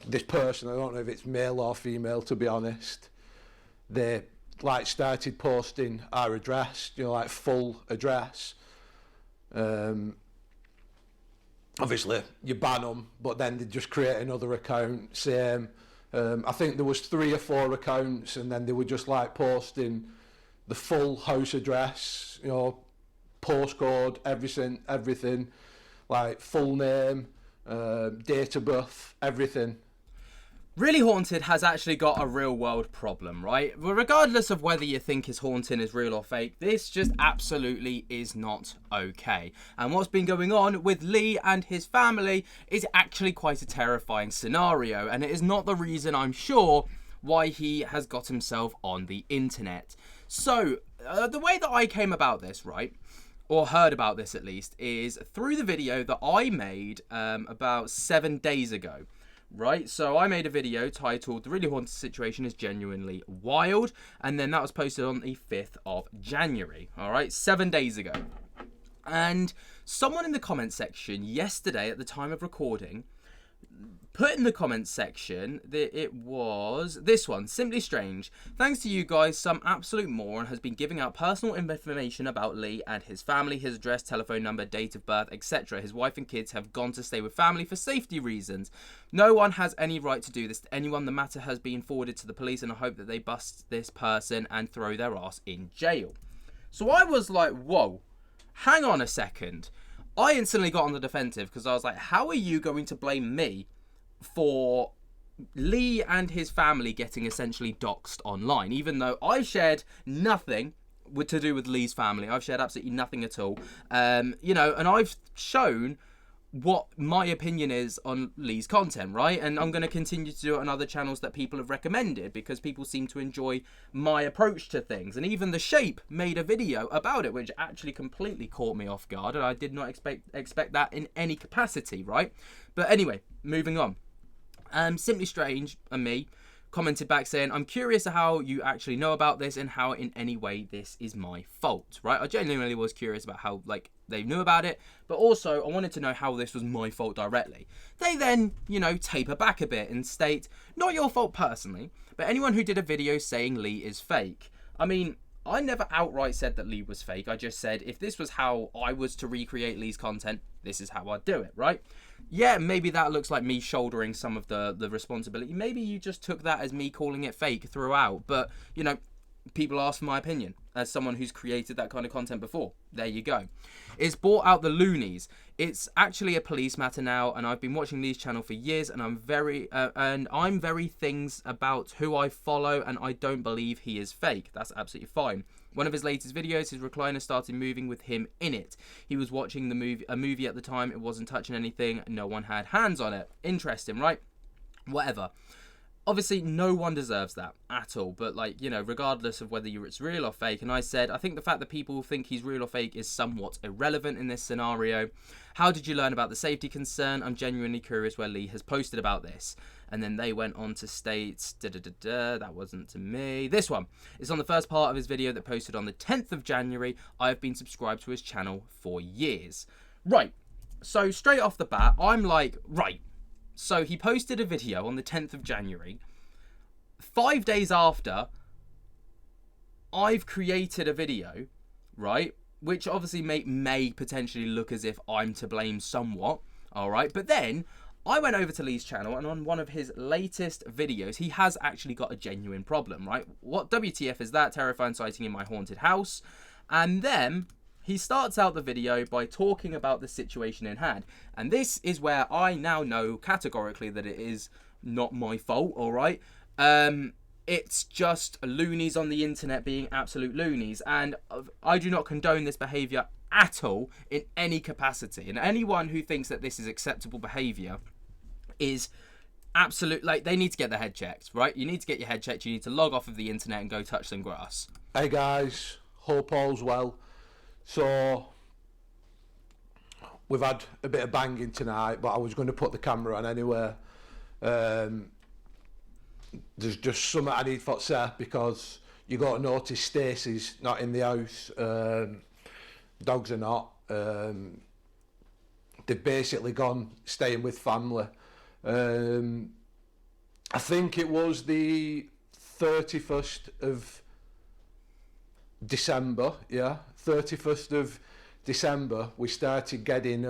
this person, I don't know if it's male or female, to be honest, they like started posting our address, you know, like full address. Obviously you ban them, but then they just create another account, same. I think there was 3 or 4 accounts, and then they were just like posting the full house address, you know, postcode, everything, like full name, date of birth, everything. Really Haunted has actually got a real world problem, right? Well, regardless of whether you think his haunting is real or fake, this just absolutely is not okay. And what's been going on with Lee and his family is actually quite a terrifying scenario, and it is not the reason, I'm sure, why he has got himself on the internet. So, the way that I came about this, right, or heard about this at least, is through the video that I made about 7 days ago. Right, so I made a video titled "The Really Haunted Situation is Genuinely Wild," and then that was posted on the 5th of January. All right, 7 days ago. And someone in the comment section yesterday, at the time of recording, put in the comments section that it was this one: "Simply strange. Thanks to you guys, some absolute moron has been giving out personal information about Lee and his family, his address, telephone number, date of birth, etc. His wife and kids have gone to stay with family for safety reasons. No one has any right to do this to anyone. The matter has been forwarded to the police, and I hope that they bust this person and throw their ass in jail." So I was like, whoa, hang on a second. I instantly got on the defensive because I was like, how are you going to blame me for Lee and his family getting essentially doxxed online, even though I shared nothing to do with Lee's family? I've shared absolutely nothing at all. You know, and I've shown what my opinion is on Lee's content, right? And I'm going to continue to do it on other channels that people have recommended because people seem to enjoy my approach to things. And even The Shape made a video about it, which actually completely caught me off guard, and I did not expect that in any capacity, right? But anyway, moving on. Simply Strange and me commented back saying, "I'm curious how you actually know about this and how in any way this is my fault," right? I genuinely was curious about how, like, they knew about it, but also I wanted to know how this was my fault directly. They then, you know, taper back a bit and state, "Not your fault personally, but anyone who did a video saying Lee is fake." I mean, I never outright said that Lee was fake. I just said if this was how I was to recreate Lee's content, this is how I'd do it, right? Yeah, maybe that looks like me shouldering some of the responsibility. Maybe you just took that as me calling it fake throughout. But, you know, people ask for my opinion as someone who's created that kind of content before. There you go. It's brought out the loonies. It's actually a police matter now, and I've been watching Lee's channel for years, and I'm very things about who I follow, and I don't believe he is fake. That's absolutely fine. One of his latest videos, his recliner started moving with him in it. He was watching a movie at the time. It wasn't touching anything. No one had hands on it. Interesting, right? Whatever. Obviously, no one deserves that at all. But, like, you know, regardless of whether it's real or fake. And I said, I think the fact that people think he's real or fake is somewhat irrelevant in this scenario. How did you learn about the safety concern? I'm genuinely curious where Lee has posted about this. And then they went on to state, that wasn't to me. This one is on the first part of his video that posted on the 10th of January. I have been subscribed to his channel for years. Right. So straight off the bat, I'm like, right. So he posted a video on the 10th of January. 5 days after, I've created a video, right? Which obviously may potentially look as if I'm to blame somewhat. All right. But then I went over to Lee's channel, and on one of his latest videos, he has actually got a genuine problem, right? What WTF is that? Terrifying sighting in my haunted house. And then he starts out the video by talking about the situation in hand. And this is where I now know categorically that it is not my fault, all right? It's just loonies on the internet being absolute loonies. And I do not condone this behaviour at all in any capacity. And anyone who thinks that this is acceptable behaviour is absolute, like, they need to get their head checked, right? You need to get your head checked. You need to log off of the internet and go touch some grass. Hey guys, hope all's well. So we've had a bit of banging tonight, but I was going to put the camera on anyway. There's just something I need to say, because you got to notice Stacey's not in the house. Dogs are not. They've basically gone staying with family. I think it was the 31st of December, yeah, 31st of December, we started getting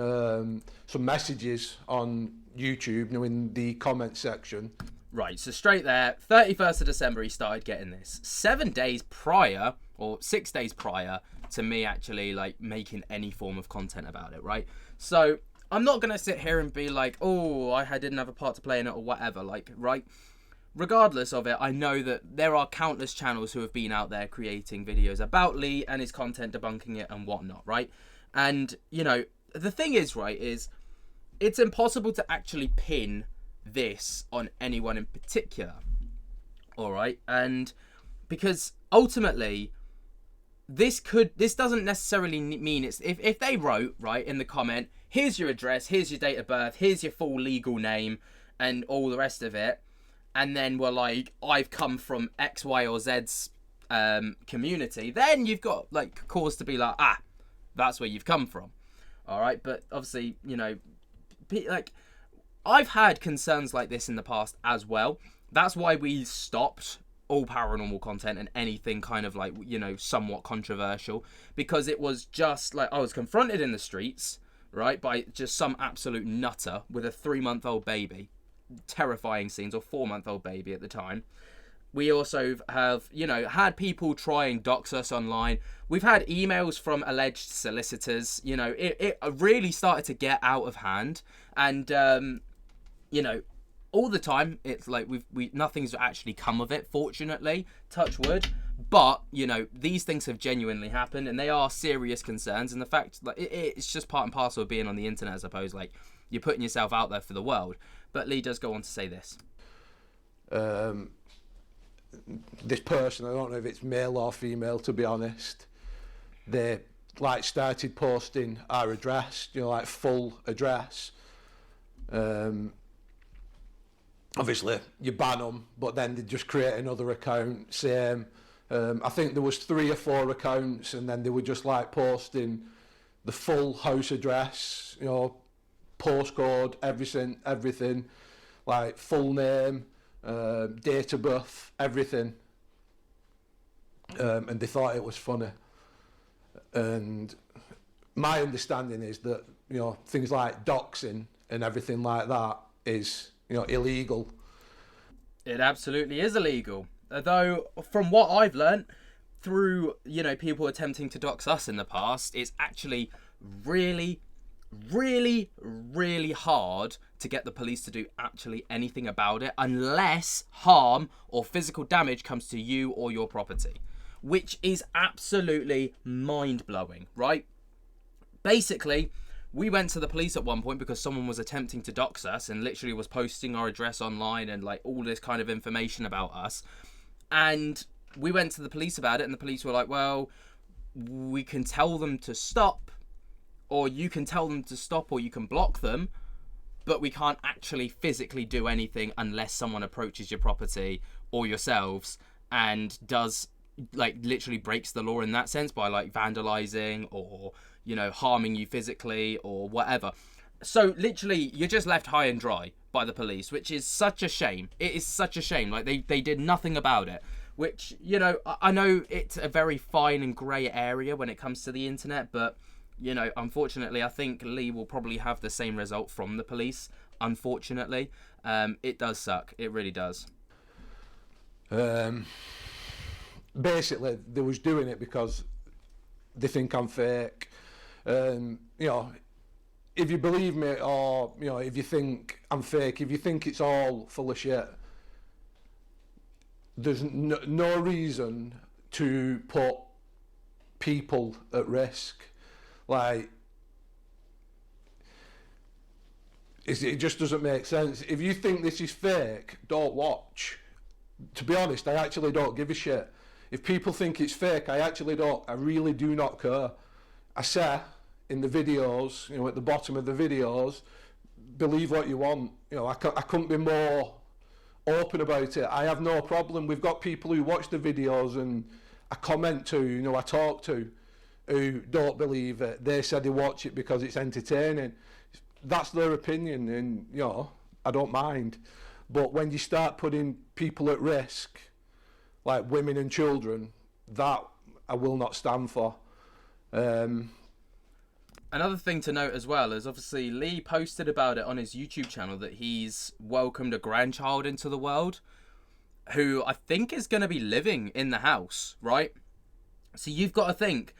some messages on YouTube, in the comment section. Right, so straight there, 31st of December, he started getting this. 7 days prior, or 6 days prior to me actually like making any form of content about it, right? So I'm not gonna sit here and be like, oh, I didn't have a part to play in it or whatever, like, right? Regardless of it, I know that there are countless channels who have been out there creating videos about Lee and his content, debunking it and whatnot, right? And, the thing is, right, is it's impossible to actually pin this on anyone in particular, all right? And because ultimately, this doesn't necessarily mean it's... If they wrote, right, in the comment, here's your address, here's your date of birth, here's your full legal name, and all the rest of it, and then were like, I've come from X, Y, or Z's community, then you've got like cause to be like, that's where you've come from. All right, but obviously, like, I've had concerns like this in the past as well. That's why we stopped all paranormal content and anything kind of like, somewhat controversial, because it was just like I was confronted in the streets, right, by just some absolute nutter with a 3-month-old baby. Terrifying scenes, or 4-month-old baby at the time. We also have, had people try and dox us online. We've had emails from alleged solicitors. It really started to get out of hand, and all the time it's like nothing's actually come of it, fortunately, touch wood. But these things have genuinely happened, and they are serious concerns. And the fact, like, it's just part and parcel of being on the internet, I suppose. Like, you're putting yourself out there for the world. But Lee does go on to say this. This person, I don't know if it's male or female, to be honest, they like started posting our address, like full address. Obviously, you ban them, but then they just create another account, same. I think there was 3 or 4 accounts, and then they were just like posting the full house address, postcode, everything, like full name, date of birth, everything. And they thought it was funny. And my understanding is that, things like doxing and everything like that is, illegal. It absolutely is illegal. Though, from what I've learnt through, people attempting to dox us in the past, it's actually really, really, really hard to get the police to do actually anything about it unless harm or physical damage comes to you or your property, which is absolutely mind-blowing, right? Basically, we went to the police at one point because someone was attempting to dox us and literally was posting our address online and like all this kind of information about us. And we went to the police about it, and the police were like, well, we can tell them to stop, or you can tell them to stop, or you can block them, but we can't actually physically do anything unless someone approaches your property or yourselves and does, like, literally breaks the law in that sense by, like, vandalizing or, harming you physically or whatever. So, literally, you're just left high and dry by the police, which is such a shame. It is such a shame. Like, they did nothing about it, which, I know it's a very fine and grey area when it comes to the internet, but... unfortunately, I think Lee will probably have the same result from the police. Unfortunately, it does suck. It really does. Basically, they was doing it because they think I'm fake. If you believe me, or if you think I'm fake, if you think it's all full of shit, there's no reason to put people at risk. Like, it just doesn't make sense. If you think this is fake, don't watch. To be honest, I actually don't give a shit. If people think it's fake, I really do not care. I say in the videos, at the bottom of the videos, believe what you want. I couldn't be more open about it. I have no problem. We've got people who watch the videos and I comment to, I talk to, who don't believe it. They said they watch it because it's entertaining. That's their opinion, and I don't mind. But when you start putting people at risk, like women and children, that I will not stand for. Another thing to note as well is obviously Lee posted about it on his YouTube channel that he's welcomed a grandchild into the world who I think is going to be living in the house, right? So you've got to think,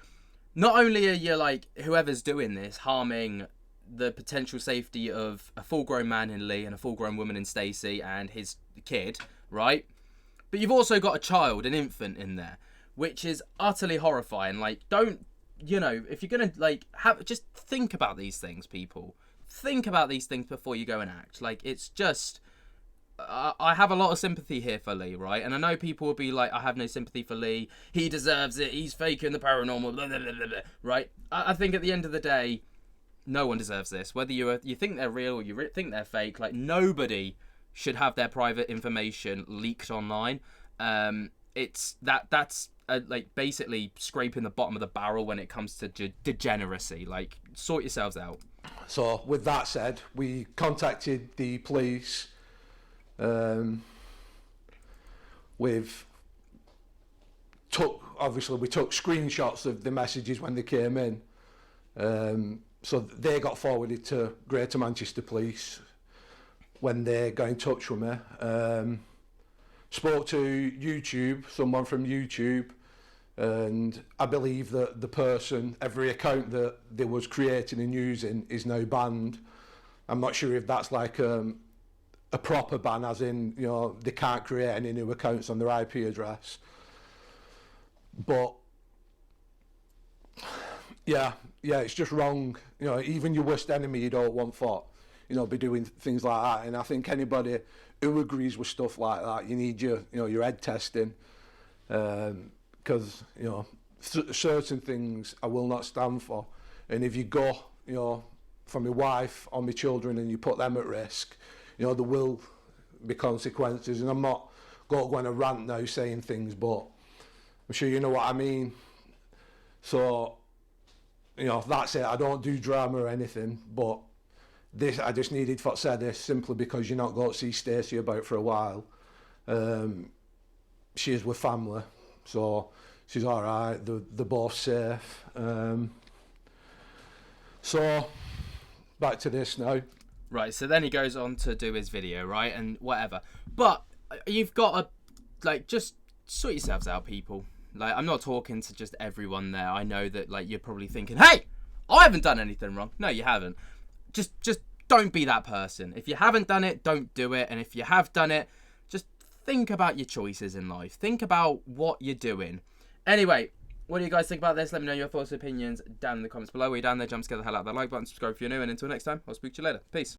not only are you, like, whoever's doing this harming the potential safety of a full-grown man in Lee and a full-grown woman in Stacey and his kid, right? But you've also got a child, an infant in there, which is utterly horrifying. Like, don't, you know, if you're going to, like, just think about these things, people. Think about these things before you go and act. Like, it's just, I have a lot of sympathy here for Lee, right? And I know people will be like, I have no sympathy for Lee. He deserves it. He's faking the paranormal, blah, blah, blah, blah, blah, right? I think at the end of the day, no one deserves this. Whether you think they're real or you think they're fake, like, nobody should have their private information leaked online. It's that's like basically scraping the bottom of the barrel when it comes to degeneracy. Like, sort yourselves out. So with that said, we contacted the police. We took screenshots of the messages when they came in. So they got forwarded to Greater Manchester Police when they got in touch with me. Spoke to YouTube, someone from YouTube, and I believe that the person, every account that they was creating and using is now banned. I'm not sure if that's like a proper ban, as in, you know, they can't create any new accounts on their IP address. But yeah, it's just wrong. You know, even your worst enemy you don't want for, you know, be doing things like that. And I think anybody who agrees with stuff like that, you need your head testing, because you know, certain things I will not stand for. And if you go, you know, for my wife or my children and you put them at risk, you know, there will be consequences. And I'm not going to go on a rant now saying things, but I'm sure you know what I mean. So, you know, that's it. I don't do drama or anything, but this, I just needed to say this simply because you're not going to see Stacey about for a while. She is with family, so she's all right. They're both safe. So back to this now. Right, so then he goes on to do his video, right, and whatever. But you've got to, like, just sort yourselves out, people. Like, I'm not talking to just everyone there. I know that, like, you're probably thinking, hey, I haven't done anything wrong. No, you haven't. Just don't be that person. If you haven't done it, don't do it. And if you have done it, just think about your choices in life. Think about what you're doing. Anyway, what do you guys think about this? Let me know your thoughts and opinions down in the comments below. While you're down there, jump to get the hell out of that like button, subscribe if you're new, and until next time, I'll speak to you later. Peace.